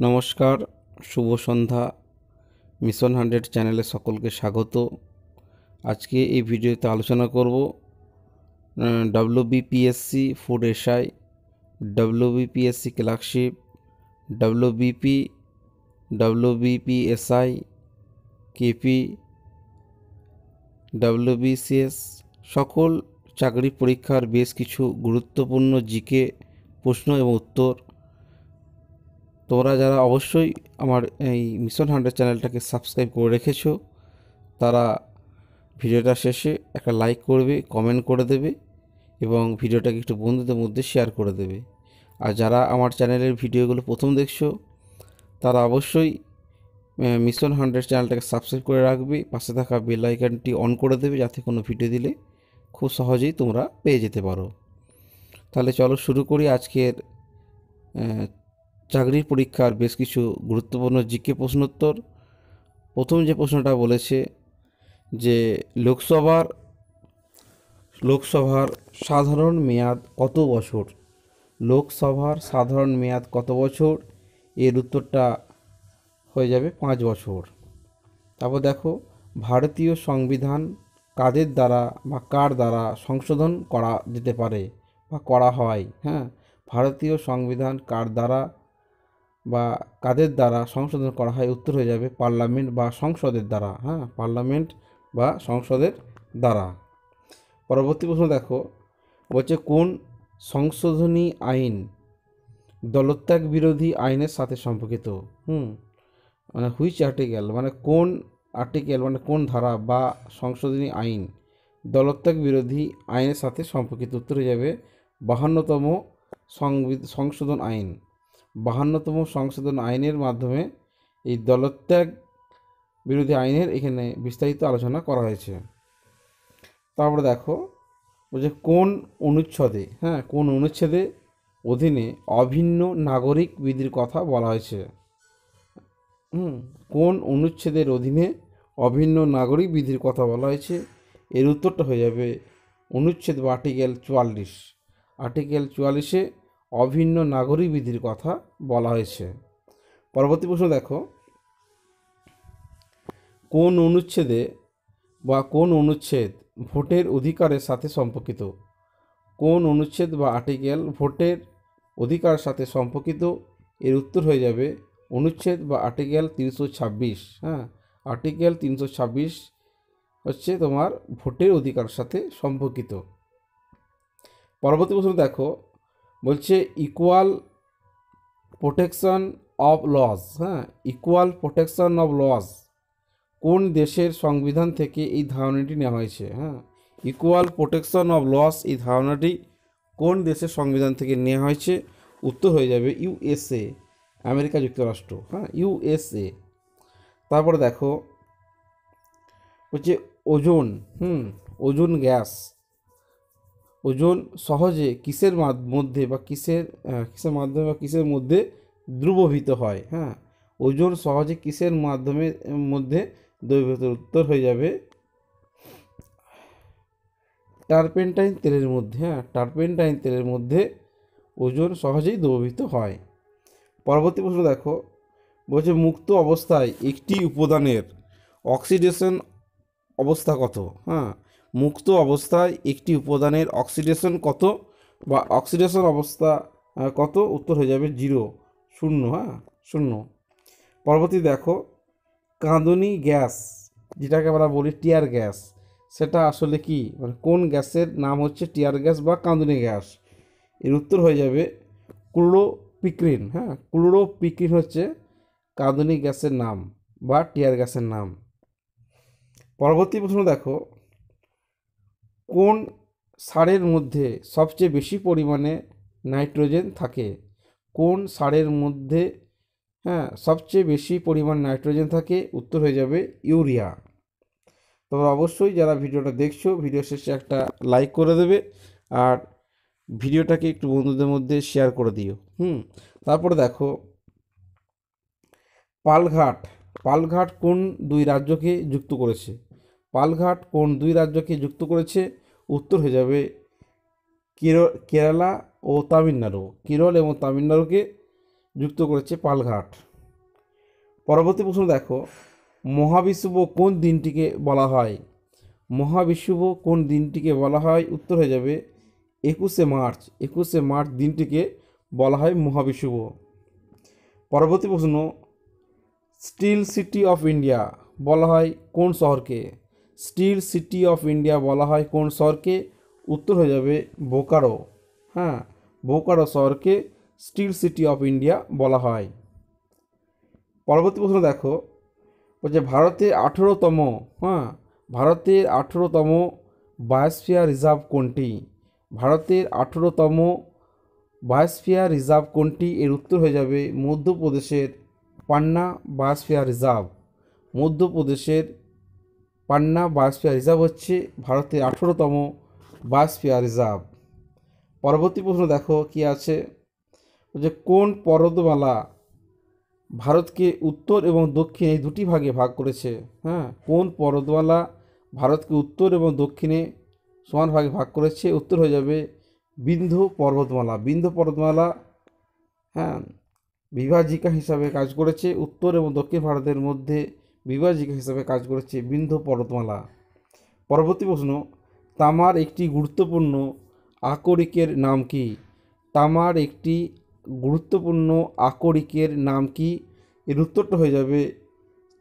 নমস্কার, শুভ সন্ধ্যা। মিশন 100 চ্যানেলে সকলকে স্বাগত। আজকে এই ভিডিওতে আলোচনা করব WBPSC food SI, WBPSC clerkship, WBP, WBPSI, KP, WBCS সকল চাকরি পরীক্ষার বেশ কিছু গুরুত্বপূর্ণ জিকে প্রশ্ন এবং উত্তর। তোমরা যারা অবশ্যই আমার এই মিশন 100 চ্যানেলটাকে সাবস্ক্রাইব করে রেখেছো, তারা ভিডিওটা শেষে একটা লাইক করবে, কমেন্ট করে দেবে এবং ভিডিওটাকে একটু বন্ধুদের মধ্যে শেয়ার করে দেবে। আর যারা আমার চ্যানেলের ভিডিওগুলো প্রথম দেখছো, তারা অবশ্যই মিশন 100 চ্যানেলটাকে সাবস্ক্রাইব করে রাখবে, পাশে থাকা বেল আইকনটি অন করে দেবে, যাতে কোনো ভিডিও দিলে খুব সহজেই তোমরা পেয়ে যেতে পারো। তাহলে চলো শুরু করি আজকের চাকরির পরীক্ষার বেশ কিছু গুরুত্বপূর্ণ জিকে প্রশ্নোত্তর। প্রথম যে প্রশ্নটা বলেছে যে লোকসভার সাধারণ মেয়াদ কত বছর? লোকসভার সাধারণ মেয়াদ কত বছর? এর উত্তরটা হয়ে যাবে 5 বছর। তারপর দেখো, ভারতীয় সংবিধান কাদের দ্বারা বা কার দ্বারা সংশোধন করা যেতে পারে বা করা হয়? ভারতীয় সংবিধান কার দ্বারা বা কাদের দ্বারা সংশোধন করা হয়? উত্তর হয়ে যাবে পার্লামেন্ট বা সংসদের দ্বারা। পার্লামেন্ট বা সংসদের দ্বারা। পরবর্তী প্রশ্ন দেখো, বলছে কোন সংশোধনী আইন দলত্যাগ বিরোধী আইনের সাথে সম্পর্কিত? মানে হুইচ আর্টিকেল, মানে কোন আর্টিকেল, মানে কোন ধারা বা সংশোধনী আইন দলত্যাগ বিরোধী আইনের সাথে সম্পর্কিত? উত্তর হয়ে যাবে 52তম সংশোধন আইন। 52তম সংশোধন আইনের মাধ্যমে এই দলত্যাগ বিরোধী আইনের এখানে বিস্তারিত আলোচনা করা হয়েছে। তারপরে দেখো, বলছে কোন অনুচ্ছেদে অধীনে অভিন্ন নাগরিক বিধির কথা বলা হয়েছে? কোন অনুচ্ছেদের অধীনে অভিন্ন নাগরিক বিধির কথা বলা হয়েছে? এর উত্তরটা হয়ে যাবে অনুচ্ছেদ বা আর্টিকেল 44। আর্টিকেল 44-এ অভিন্ন নাগরিক বিধির কথা বলা হয়েছে। পরবর্তী প্রশ্ন দেখো, কোন অনুচ্ছেদ ভোটের অধিকারের সাথে সম্পর্কিত? কোন অনুচ্ছেদ বা আর্টিকেল ভোটের অধিকারের সাথে সম্পর্কিত? এর উত্তর হয়ে যাবে অনুচ্ছেদ বা আর্টিকেল 326। আর্টিকেল 326 হচ্ছে তোমার ভোটের অধিকারের সাথে সম্পর্কিত। পরবর্তী প্রশ্ন দেখো, বলছে equal protection of laws. Equal protection of laws কোন দেশের সংবিধান থেকে এই ধারণাটি নেওয়া হয়েছে? ইকুয়াল প্রোটেকশন অফ লজ এই ধারণাটি কোন দেশের সংবিধান থেকে নেওয়া হয়েছে? উত্তর হয়ে যাবে ইউএসএ, আমেরিকা যুক্তরাষ্ট্র। ইউএসএ। তারপরে দেখো, হচ্ছে ওজোন গ্যাস ওজোন সহজে কিসের মধ্যে বা কিসের মাধ্যমে বা কিসের মধ্যে দ্রবীভূত হয়? ওজোন সহজে কিসের মধ্যে দ্রবীভূত? উত্তর হয়ে যাবে টারপেন্টাইন তেলের মধ্যে। টারপেন্টাইন তেলের মধ্যে ওজোন সহজেই দ্রবীভূত হয়। পরবর্তী প্রশ্ন দেখো, বলছে মুক্ত অবস্থায় একটি উপাদানের অক্সিডেশন অবস্থা কত? মুক্ত অবস্থায় একটি উপাদানের অক্সিডেশন কত বা অক্সিডেশন অবস্থা কত? উত্তর হয়ে যাবে 0, 0। পরবর্তী দেখো, কাঁদুনি গ্যাস যেটাকে আমরা বলি টিয়ার গ্যাস, সেটা আসলে কি? মানে কোন গ্যাসের নাম হচ্ছে টিয়ার গ্যাস বা কাঁদুনি গ্যাস? এর উত্তর হয়ে যাবে ক্লোরোপিক্রিন। ক্লোরোপিক্রিন হচ্ছে কাঁদুনি গ্যাসের নাম বা টিয়ার গ্যাসের নাম। পরবর্তী প্রশ্ন দেখো, কোন সারের মধ্যে সবচেয়ে বেশি পরিমাণে নাইট্রোজেন থাকে? কোন সারের মধ্যে সবচেয়ে বেশি পরিমাণ নাইট্রোজেন থাকে? উত্তর হয়ে যাবে ইউরিয়া। তোমরা অবশ্যই যারা ভিডিওটা দেখছো, ভিডিও শেষে একটা লাইক করে দেবে আর ভিডিওটাকে একটু বন্ধুদের মধ্যে শেয়ার করে দিও। তারপরে দেখো, পালঘাট কোন দুই রাজ্যকে যুক্ত করেছে? পালঘাট কোন দুই রাজ্যকে যুক্ত করেছে? উত্তর হয়ে যাবে কেরালা ও তামিলনাড়ু। কেরল এবং তামিলনাড়ুকে যুক্ত করেছে পালঘাট। পরবর্তী প্রশ্ন দেখো, মহাবিষুব কোন দিনটিকে বলা হয়? মহাবিষুব কোন দিনটিকে বলা হয়? উত্তর হয়ে যাবে 21শে মার্চ। 21শে মার্চ দিনটিকে বলা হয় মহাবিষুব। পরবর্তী প্রশ্ন, স্টিল সিটি অফ ইন্ডিয়া বলা হয় কোন শহরকে? স্টিল সিটি অফ ইন্ডিয়া বলা হয় কোন শহরকে? উত্তর হয়ে যাবে বোকারো। হ্যাঁ, বোকারো শহরকে স্টিল সিটি অফ ইন্ডিয়া বলা হয়। পরবর্তী প্রশ্ন দেখো, বলছে ভারতের 18তম, হ্যাঁ, ভারতের 18তম বায়োস্ফিয়ার রিজার্ভ কোনটি? ভারতের 18তম বায়োস্ফিয়ার রিজার্ভ কোনটি? এর উত্তর হয়ে যাবে মধ্যপ্রদেশের পান্না বায়োস্ফিয়ার রিজার্ভ। মধ্যপ্রদেশের পান্না বায়োস্ফিয়ার রিজার্ভ হচ্ছে ভারতের 18তম বায়োস্ফিয়ার রিজার্ভ। পরবর্তী প্রশ্ন দেখো কি আছে, যে কোন পর্বতমালা ভারতকে উত্তর এবং দক্ষিণ এই দুটি ভাগে ভাগ করেছে? হ্যাঁ, কোন পর্বতমালা ভারতকে উত্তর এবং দক্ষিণে সমান ভাগে ভাগ করেছে? উত্তর হয়ে যাবে বিন্ধ্য পর্বতমালা। বিন্ধ্য পর্বতমালা, হ্যাঁ, বিভাজিকা হিসাবে কাজ করেছে। উত্তর এবং দক্ষিণ ভারতের মধ্যে বিভাজিকা হিসাবে কাজ করেছে বিন্ধ্য পর্বতমালা। পরবর্তী প্রশ্ন, তামার একটি গুরুত্বপূর্ণ আকরিকের নাম কি? তামার একটি গুরুত্বপূর্ণ আকরিকের নাম কি? এর উত্তরটা হয়ে যাবে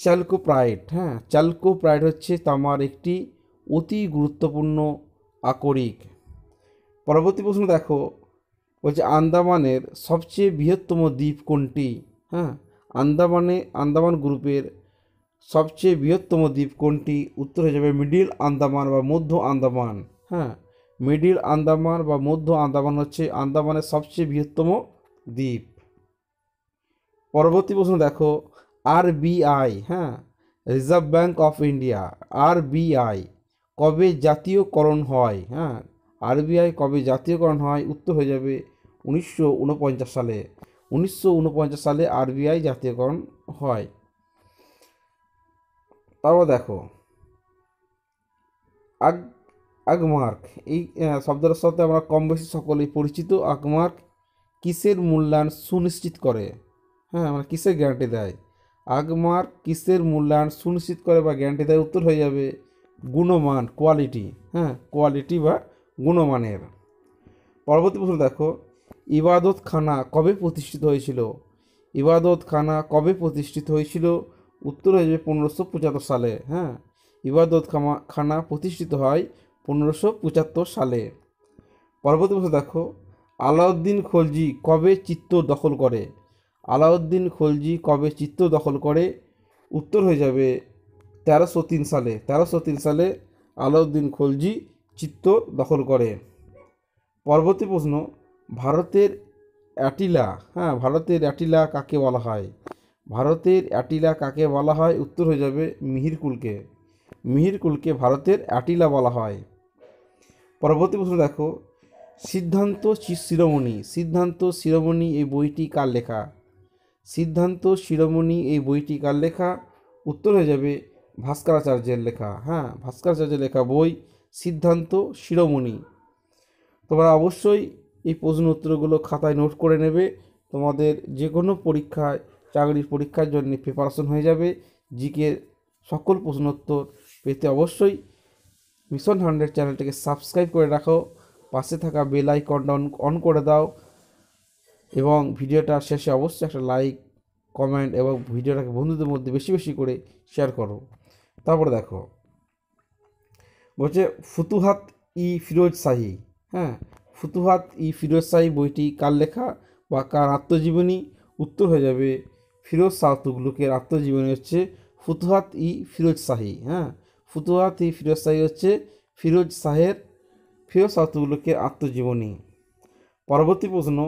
চ্যালকোপ্রাইট। হ্যাঁ, চ্যালকোপ্রাইট হচ্ছে তামার একটি অতি গুরুত্বপূর্ণ আকরিক। পরবর্তী প্রশ্ন দেখো, বলছে আন্দামানের সবচেয়ে বৃহত্তম দ্বীপ কোনটি? হ্যাঁ, আন্দামান গ্রুপের সবচেয়ে বৃহত্তম দ্বীপ কোনটি? উত্তর হয়ে যাবে মিডিল আন্দামান বা মধ্য আন্দামান। হ্যাঁ, মিডিল আন্দামান বা মধ্য আন্দামান হচ্ছে আন্দামানের সবচেয়ে বৃহত্তম দ্বীপ। পরবর্তী প্রশ্ন দেখো, আরবিআই, হ্যাঁ, reserve bank of India, RBI কবে জাতীয়করণ হয়? হ্যাঁ, আরবিআই কবে জাতীয়করণ হয়? উত্তর হয়ে যাবে 1949 সালে। 1949 সালে আরবিআই জাতীয়করণ হয়। তারপর দেখো আগ আগমার্ক, এই শব্দটার সাথে আমরা কম বেশি সকলেই পরিচিত। আগমার্ক কিসের মূল্যায়ন সুনিশ্চিত করে? হ্যাঁ, মানে কিসের গ্যারান্টি দেয়? আগমার্ক কিসের মূল্যায়ন সুনিশ্চিত করে বা গ্যারান্টি দেয়? উত্তর হয়ে যাবে গুণমান, কোয়ালিটি। হ্যাঁ, কোয়ালিটি বা গুণমানের। পরবর্তী প্রশ্ন দেখো, ইবাদত খানা কবে প্রতিষ্ঠিত হয়েছিল? ইবাদত খানা কবে প্রতিষ্ঠিত হয়েছিল? উত্তর হয়ে যাবে 1575 সালে। হ্যাঁ, ইবাদত খানা প্রতিষ্ঠিত হয় 1575 সালে। পরবর্তী প্রশ্ন দেখো, আলাউদ্দিন খলজি কবে চিত্তোর দখল করে? আলাউদ্দিন খলজি কবে চিত্তোর দখল করে? উত্তর হয়ে যাবে 1303 সালে। 1303 সালে আলাউদ্দিন খলজি চিত্তোর দখল করে। পরবর্তী প্রশ্ন, ভারতের অ্যাটিলা, হ্যাঁ, ভারতের অ্যাটিলা কাকে বলা হয়? ভারতের অ্যাটিলা কাকে বলা হয়? উত্তর হয়ে যাবে মিহিরকুলকে। মিহিরকুলকে ভারতের অ্যাটিলা বলা হয়। পরবর্তী প্রশ্ন দেখো, সিদ্ধান্ত শিরোমণি এই বইটি কার লেখা? সিদ্ধান্ত শিরোমণি এই বইটি কার লেখা? উত্তর হয়ে যাবে ভাস্করাচার্যের লেখা। হ্যাঁ, ভাস্করাচার্যের লেখা বই সিদ্ধান্ত শিরোমণি। তোমরা অবশ্যই এই প্রশ্ন উত্তরগুলো খাতায় নোট করে নেবে। তোমাদের যে কোনো পরীক্ষায়, চাকরির পরীক্ষার জন্য প্রিপারেশন হয়ে যাবে। জিকে সকল প্রশ্ন উত্তর পেতে অবশ্যই মিশন 100 চ্যানেলটিকে সাবস্ক্রাইব করে রাখো, পাশে থাকা বেল আইকনটা অন করে দাও এবং ভিডিওটার শেষে অবশ্যই একটা লাইক, কমেন্ট এবং ভিডিওটাকে বন্ধুদের মধ্যে বেশি বেশি করে শেয়ার করো। তারপরে দেখো, বলছে ফুতুহাত ই ফিরোজ শাহী, হ্যাঁ, ফুতুহাত ই ফিরোজ শাহী বইটি কার লেখা বা কার আত্মজীবনী? উত্তর হয়ে যাবে ফিরোজ শাহ তুগলকের আত্মজীবনী হচ্ছে ফুতুহাত ই ফিরোজ শাহী। হ্যাঁ, ফুতুহাত ই ফিরোজ শাহী হচ্ছে ফিরোজ শাহ তুগলকের আত্মজীবনী। পরবর্তী প্রশ্ন,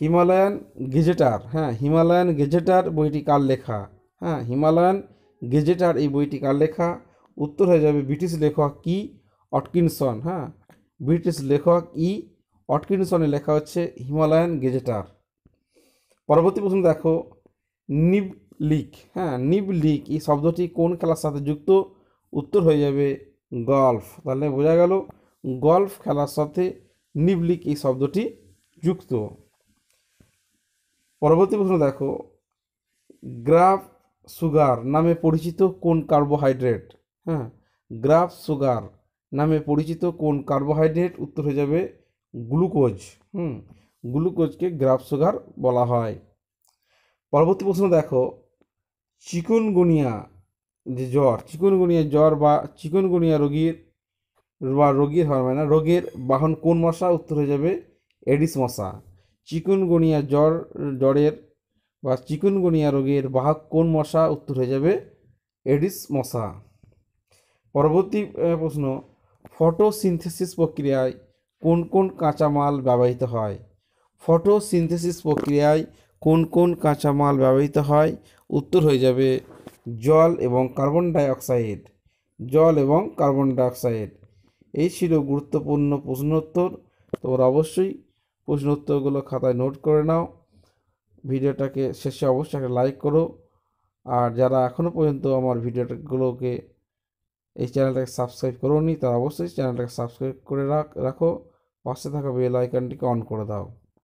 হিমালয়ান গেজেটার, হ্যাঁ, হিমালয়ান গেজেটার বইটি কার লেখা? হ্যাঁ, হিমালয়ান গেজেটার এই বইটি কার লেখা? উত্তর হয়ে যাবে ব্রিটিশ লেখক অটকিনসন। হ্যাঁ, ব্রিটিশ লেখক অটকিনসনের লেখা হচ্ছে হিমালয়ান গেজেটার। পরবর্তী প্রশ্ন দেখো, নিবলিক, হ্যাঁ, নিবলিক এই শব্দটি কোন খেলার সাথে যুক্ত? উত্তর হয়ে যাবে গল্ফ। তাহলে বোঝা গেল গল্ফ খেলার সাথে নিবলিক এই শব্দটি যুক্ত। পরবর্তী প্রশ্ন দেখো, গ্রাফ সুগার নামে পরিচিত কোন কার্বোহাইড্রেট? হ্যাঁ, গ্রাফ সুগার নামে পরিচিত কোন কার্বোহাইড্রেট? উত্তর হয়ে যাবে গ্লুকোজ। গ্লুকোজকে গ্রাফ সুগার বলা হয়। পরবর্তী প্রশ্ন দেখো, চিকুনগুনিয়া যে জ্বর, চিকুনগুনিয়া জ্বর বা চিকুনগুনিয়া রোগীর হয় না, রোগের বাহন কোন মশা? উত্তর হয়ে যাবে এডিস মশা। চিকুনগুনিয়া জ্বরের বা চিকুনগুনিয়া রোগের বাহক কোন মশা? উত্তর হয়ে যাবে এডিস মশা। পরবর্তী প্রশ্ন, ফটোসিনথেসিস প্রক্রিয়ায় কোন কোন কাঁচামাল ব্যবহৃত হয়? ফটোসিনথেসিস প্রক্রিয়ায় কোন কোন কাঁচামাল ব্যবহৃত হয়? উত্তর হয়ে যাবে জল এবং কার্বন ডাইঅক্সাইড। জল এবং কার্বন ডাইঅক্সাইড। এই ছিল গুরুত্বপূর্ণ প্রশ্নোত্তর। তোমরা অবশ্যই প্রশ্নোত্তরগুলো খাতায় নোট করে নাও। ভিডিওটাকে শেষে অবশ্যই একটা লাইক করো। আর যারা এখনও পর্যন্ত আমার ভিডিওগুলোকে এই চ্যানেলটাকে সাবস্ক্রাইব করোনি, তারা অবশ্যই চ্যানেলটাকে সাবস্ক্রাইব করে রাখো। পাশে থাকা বেল আইকনটিকে অন করে দাও।